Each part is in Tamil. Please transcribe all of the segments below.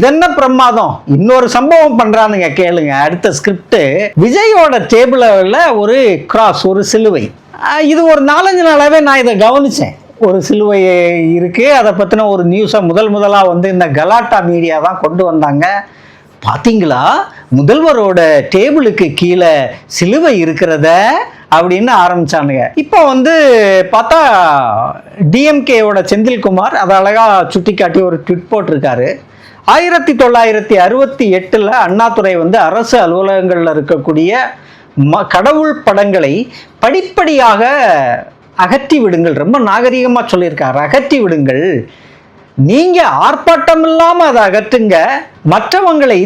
இதென்ன பிரமாதம். இன்னொரு சம்பவம் பண்றானுங்க கேளுங்க. அடுத்த ஸ்கிரிப்ட் விஜயோட டேபிள்ல ஒரு கிராஸ், ஒரு சிலுவை. இது ஒரு 4-5 நாளாவே நான் இதை கவனிச்சேன். ஒரு சிலுவை இருக்கு, அதை பத்தின ஒரு நியூஸை முதலா வந்து இந்த கலாட்டா மீடியா தான் கொண்டு வந்தாங்க. பாத்தீங்களா, முதல்வரோட டேபிளுக்கு கீழே சிலுவை இருக்கிறத அப்படின்னு ஆரம்பிச்சானுங்க. இப்போ வந்து பார்த்தா டிஎம்கேயோட செந்தில்குமார் அதை அழகா சுட்டி காட்டி ஒரு ட்வீட் போட்டிருக்காரு. 1968 அண்ணாதுரை வந்து அரசு அலுவலகங்களில் இருக்கக்கூடிய கடவுள் படங்களை படிப்படியாக அகற்றி விடுங்கள். ரொம்ப நாகரிகமாக சொல்லியிருக்காரு, அகற்றி விடுங்கள். நீங்க ஆர்ப்பாட்டம் இல்லாம அதை அகற்றுங்க, மற்றவங்களை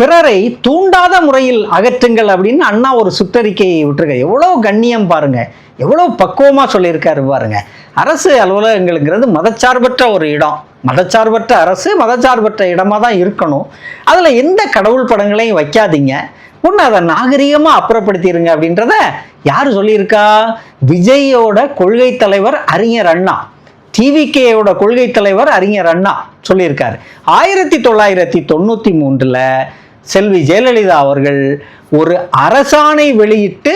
பிறரை தூண்டாத முறையில் அகற்றுங்கள் அப்படின்னு அண்ணா ஒரு சுற்றறிக்கையை விட்டுருக்க. எவ்வளவு கண்ணியம் பாருங்க, எவ்வளவு பக்குவமா சொல்லியிருக்காரு பாருங்க. அரசு அலுவலகங்கள்ங்கிறது மதச்சார்பற்ற ஒரு இடம், மதச்சார்பற்ற அரசு, மதச்சார்பற்ற இடமா தான் இருக்கணும். அதுல எந்த கடவுள் படங்களையும் வைக்காதீங்க, ஒன்று அதை நாகரிகமா அப்புறப்படுத்திடுங்க அப்படின்றத யாரு சொல்லியிருக்கா? விஜயோட கொள்கை தலைவர் அறிஞர் அண்ணா, டிவிகேயோட கொள்கை தலைவர் அறிஞர் அண்ணா சொல்லியிருக்காரு. 1993 செல்வி ஜெயலலிதா அவர்கள் ஒரு அரசாணை வெளியிட்டு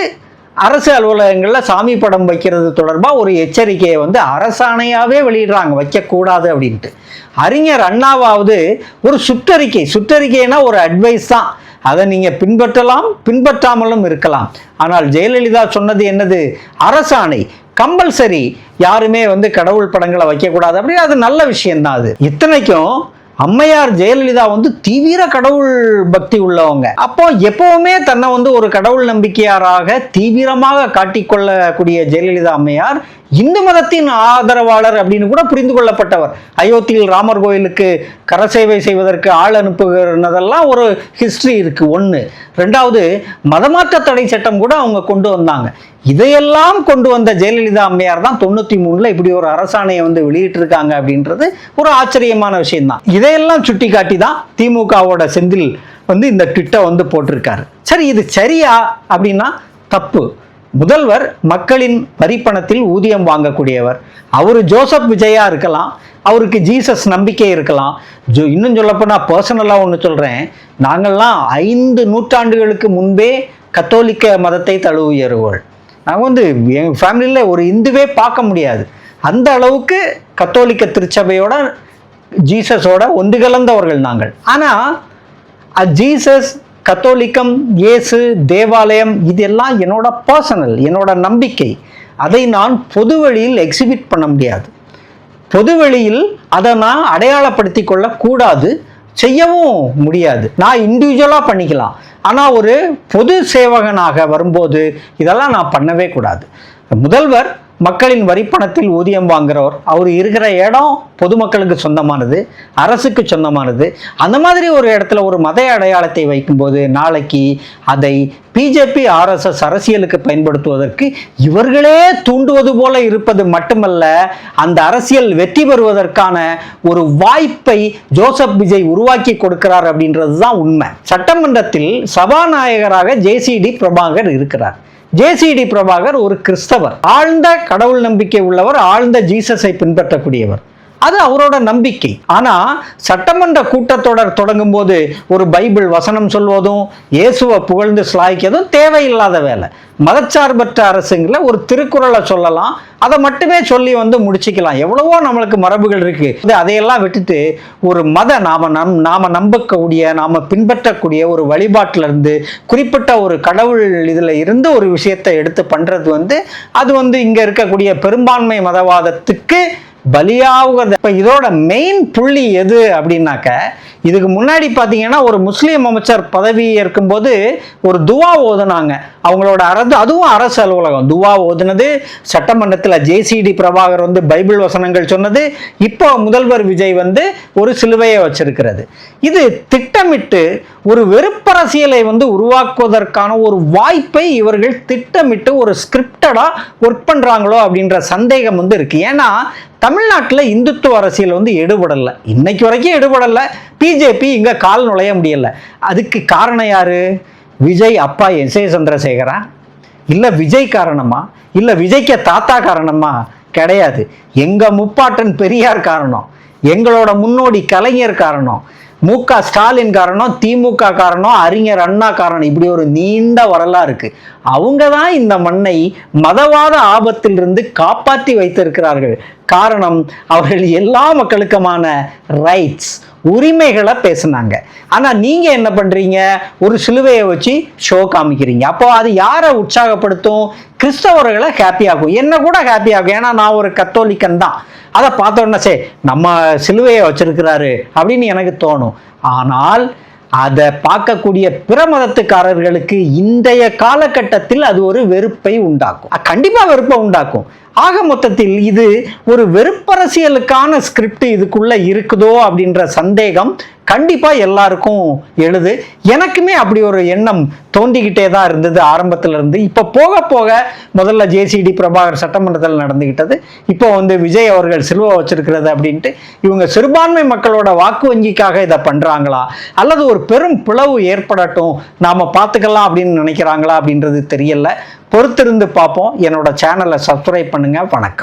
அரசு அலுவலகங்களில் சாமி படம் வைக்கிறது தொடர்பாக ஒரு எச்சரிக்கையை வந்து அரசாணையாகவே வெளியிடுறாங்க, வைக்கக்கூடாது அப்படின்ட்டு. அறிஞர் அண்ணாவாவது ஒரு சுற்றறிக்கைனா ஒரு அட்வைஸ் தான், அதை நீங்கள் பின்பற்றலாம், பின்பற்றாமலும் இருக்கலாம். ஆனால் ஜெயலலிதா சொன்னது என்னது? அரசாணை, கம்பல்சரி, யாருமே வந்து கடவுள் படங்களை வைக்கக்கூடாது அப்படி. அது நல்ல விஷயம்தான். அது இத்தனைக்கும் அம்மையார் ஜெயலலிதா வந்து தீவிர கடவுள் பக்தி உள்ளவங்க. அப்போ எப்பவுமே தன்னை வந்து ஒரு கடவுள் நம்பிக்கையாராக தீவிரமாக காட்டிக்கொள்ளக்கூடிய ஜெயலலிதா அம்மையார் இந்து மதத்தின் ஆதரவாளர் அப்படின்னு கூட புரிந்து கொள்ளப்பட்டவர். அயோத்தியில் ராமர் கோயிலுக்கு கரசேவை செய்வதற்கு ஆள் அனுப்புகிறதெல்லாம் ஒரு ஹிஸ்டரி இருக்கு. ஒன்று. ரெண்டாவது, மதமாற்ற தடை சட்டம் கூட அவங்க கொண்டு வந்தாங்க. இதையெல்லாம் கொண்டு வந்த ஜெயலலிதா அம்மையார் தான் 93 இப்படி ஒரு அரசாணையை வந்து வெளியிட்டு இருக்காங்க அப்படின்றது ஒரு ஆச்சரியமான விஷயம்தான். இதையெல்லாம் சுட்டி காட்டி தான் திமுகவோட செந்தில் வந்து இந்த ட்விட்டை வந்து போட்டிருக்காரு. சரி, இது சரியா அப்படின்னா தப்பு. முதல்வர் மக்களின் வரிப்பணத்தில் ஊதியம் வாங்கக்கூடியவர். அவர் ஜோசப் விஜயா இருக்கலாம், அவருக்கு ஜீசஸ் நம்பிக்கை இருக்கலாம். இன்னும் சொல்லப்போனால் பர்சனலாக ஒன்று சொல்கிறேன், நாங்கள்லாம் 5 நூற்றாண்டுகளுக்கு முன்பே கத்தோலிக்க மதத்தை தழுவியவர்கள். நாங்கள் வந்து எங்கள் ஃபேமிலியில் ஒரு இந்துவே பார்க்க முடியாது, அந்த அளவுக்கு கத்தோலிக்க திருச்சபையோட ஜீசஸோட ஒன்று கலந்தவர்கள் நாங்கள். ஆனால் ஜீசஸ், கத்தோலிக்கம், இயேசு, தேவாலயம் இதெல்லாம் என்னோட பர்சனல், என்னோட நம்பிக்கை. அதை நான் பொது வழியில் எக்ஸிபிட் பண்ண முடியாது. பொது வழியில் அதை நான் அடையாளப்படுத்தி கொள்ளக்கூடாது, செய்யவும் முடியாது. நான் இண்டிவிஜுவலாக பண்ணிக்கலாம், ஆனால் ஒரு பொது சேவகனாக வரும்போது இதெல்லாம் நான் பண்ணவே கூடாது. முதல்வர் மக்களின் வரிப்பணத்தில் ஊதியம் வாங்குறவர், அவர் இருக்கிற இடம் பொதுமக்களுக்கு சொந்தமானது, அரசுக்கு சொந்தமானது. அந்த மாதிரி ஒரு இடத்துல ஒரு மத அடையாளத்தை வைக்கும்போது நாளைக்கு அதை பிஜேபி, ஆர்எஸ்எஸ் அரசியலுக்கு பயன்படுத்துவதற்கு இவர்களே தூண்டுவது போல இருப்பது மட்டுமல்ல, அந்த அரசியல் வெற்றி பெறுவதற்கான ஒரு வாய்ப்பை ஜோசப் விஜய் உருவாக்கி கொடுக்கிறார் அப்படின்றது தான் உண்மை. சட்டமன்றத்தில் சபாநாயகராக ஜேசிடி பிரபாகர் இருக்கிறார். ஜேசிடி பிரபாகர் ஒரு கிறிஸ்தவர், ஆழ்ந்த கடவுள் நம்பிக்கை உள்ளவர், ஆழ்ந்த ஜீசஸை பின்பற்றக்கூடியவர். அது அவரோட நம்பிக்கை. ஆனா சட்டமன்ற கூட்டத்தொடர் தொடங்கும் போது ஒரு பைபிள் வசனம் சொல்வதும் இயேசுவை புகழ்ந்து ஸ்லாய்க்கிறதும் தேவையில்லாத வேலை. மதச்சார்பற்ற அரசுங்கள ஒரு திருக்குறளை சொல்லலாம், அதை மட்டுமே சொல்லி வந்து முடிச்சுக்கலாம். எவ்வளவோ நம்மளுக்கு மரபுகள் இருக்கு. அதையெல்லாம் விட்டுட்டு ஒரு நாம நம்பக்கூடிய, நாம பின்பற்றக்கூடிய ஒரு வழிபாட்டில இருந்து, குறிப்பிட்ட ஒரு கடவுள் இதுல இருந்து ஒரு விஷயத்தை எடுத்து பண்றது வந்து அது வந்து இங்க இருக்கக்கூடிய பெரும்பான்மை மதவாதத்துக்கு பலியாகுது. இப்ப இதோட மெயின் புள்ளி எது அப்படின்னாக்க, இதுக்கு முன்னாடி பார்த்தீங்கன்னா ஒரு முஸ்லீம் அமைச்சர் பதவி இருக்கும்போது ஒரு துவா ஓதுனாங்க அவங்களோட அதுவும் அரசு அலுவலகம். துவா ஓதுனது சட்டமன்றத்தில் ஜேசிடி பிரபாகர் வந்து பைபிள் வசனங்கள் சொன்னது. இப்போ முதல்வர் விஜய் வந்து ஒரு சிலுவையை வச்சிருக்கிறது. இது திட்டமிட்டு ஒரு வெறுப்பரசியலை வந்து உருவாக்குவதற்கான ஒரு வாய்ப்பை இவர்கள் திட்டமிட்டு ஒரு ஸ்கிரிப்டடா ஒர்க் பண்றாங்களோ அப்படின்ற சந்தேகம் வந்து இருக்கு. ஏன்னா தமிழ்நாட்டில் இந்துத்துவ அரசியல் வந்து எடுபடலை, இன்னைக்கு வரைக்கும் எடுபடலை. பிஜேபி இங்கே கால் நுழைய முடியலை. அதுக்கு காரணம் யாரு? விஜய் அப்பா எஸ்.ஏ. சந்திரசேகரா? இல்லை விஜய் காரணமா? இல்லை விஜய்க்கு தாத்தா காரணமா? கிடையாது. எங்கள் முப்பாட்டன் பெரியார் காரணம், எங்களோட முன்னோடி கலைஞர் காரணம். ஸ்டாலின் காரணம், திமுக காரணம், அறிஞர் அண்ணா காரணம், இப்படி ஒரு நீண்ட வரலாறு இருக்கு. அவங்க தான் இந்த மண்ணை மதவாத ஆபத்திலிருந்து காப்பாற்றி வைத்திருக்கிறார்கள். காரணம், அவர்கள் எல்லா மக்களுக்குமான ரைட்ஸ், உரிமைகளை பேசுனாங்க. ஆனா நீங்க என்ன பண்றீங்க? ஒரு சிலுவையை வச்சு ஷோ காமிக்கிறீங்க. அப்போ அது யாரை உற்சாகப்படுத்தும்? கிறிஸ்தவர்களை ஹாப்பி ஆகும், என்ன கூட ஹாப்பி ஆகும். ஏன்னா நான் ஒரு கத்தோலிக்கன் தான். அதை பார்த்தோன்னா சரி நம்ம சிலுவையை வச்சிருக்கிறாரு அப்படின்னு எனக்கு தோணும். ஆனால் அதை பார்க்கக்கூடிய பிற மதத்துக்காரர்களுக்கு இன்றைய காலகட்டத்தில் அது ஒரு வெறுப்பை உண்டாக்கும், கண்டிப்பா வெறுப்பை உண்டாக்கும். ஆக மொத்தத்தில் இது ஒரு வெறுப்பரசியலுக்கான ஸ்கிரிப்ட் இதுக்குள்ள இருக்குதோ அப்படின்ற சந்தேகம் கண்டிப்பா எல்லாருக்கும் எழுது. எனக்குமே அப்படி ஒரு எண்ணம் தோண்டிக்கிட்டே தான் இருந்தது ஆரம்பத்துல இருந்து. இப்ப போக போக முதல்ல ஜேசிடி பிரபாகர் சட்டமன்றத்தில் நடந்துகிட்டது, இப்போ விஜய் அவர்கள் சிலுவை வச்சிருக்கிறது அப்படின்ட்டு இவங்க சிறுபான்மை மக்களோட வாக்கு வங்கிக்காக இதை பண்றாங்களா அல்லது ஒரு பெரும் பிளவு ஏற்படட்டும் நாம பார்த்துக்கலாம் அப்படின்னு நினைக்கிறாங்களா அப்படின்றது தெரியல. பொறுத்திருந்து பார்ப்போம். என்னோட சேனலை சப்ஸ்கிரைப் பண்ணுங்க. வணக்கம்.